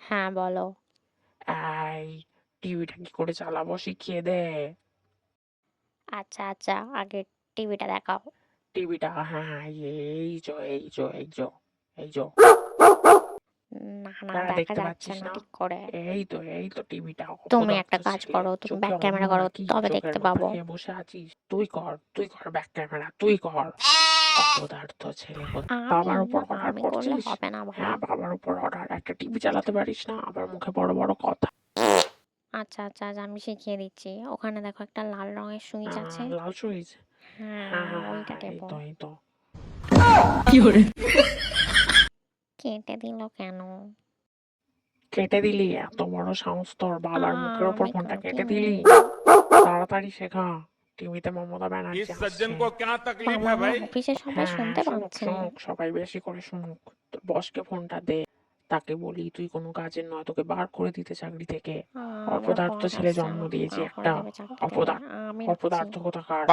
হ্যাঁ, বলো। এই টিভিটা কি করে চালাবো শিখিয়ে দে। আচ্ছা, আচ্ছা, আগে টিভিটা দেখাও। টিভিটা, হ্যাঁ, এই যো। না, না, কারা দেখা দেখতে যাচ্ছে পাচ্ছিস না না? ঠিক করে। এই তো টিভিটা। তুমি অপদার্থ একটা কাজ ছেলে, করো, তুমি চোখে ব্যাক অন্ধ ক্যামেরা করো, নাকি? তবে চোখের দেখতে মাথা পাবো। খেয়ে বসে আছিস? তুই কর ব্যাক ক্যামেরা, তুই কর। অপদার্থ ছেলে আমি বাবার উপর অর্ডার আমি করলে করছিস? হবে না ভাই। হ্যাঁ, বাবার উপর অর্ডার। একটা টিভি চালাতে পারিস না, আবার মুখে বড় বড় কথা। আচ্ছা, আচ্ছা, আচ্ছা, আমি শিখিয়ে দিচ্ছি। ওখানে দেখো একটা লাল রঙের সুইচ আছে। লাল সুইচ? হ্যাঁ হ্যাঁ, হ্যাঁ হ্যাঁ ওইটা হ্যাঁ, টেপো। এই তো। কেটে দিল কেন? কেটে দিলি? এত বড় সাহস তোর, বাবার মুখের ওপর আমি ফোনটা কেটে কাটিনি। দিলি? তাড়াতাড়ি শেখা। টিভিতে মমতা ব্যানার্জি इस सज्जन আসছে। को क्या तकलीफ বাবা, है भाई? অফিসে সবাই হ্যাঁ হ্যাঁ, শুনতে শুনুক পাচ্ছে। শুনুক, সবাই বেশি করে শুনুক। তোর বসকে ফোনটা দে। তাকে বলি তুই কোনো কাজের নয়, তোকে বার করে দিতে চাকরি থেকে। আমার অপদার্থ বস ছেলে আসছে, জন্ম আমাকে দিয়েছি বার করে একটা। দেবে চাকরি থেকে। অপদার্থ, আমি রাখছি। অপদার্থ কোথাকার।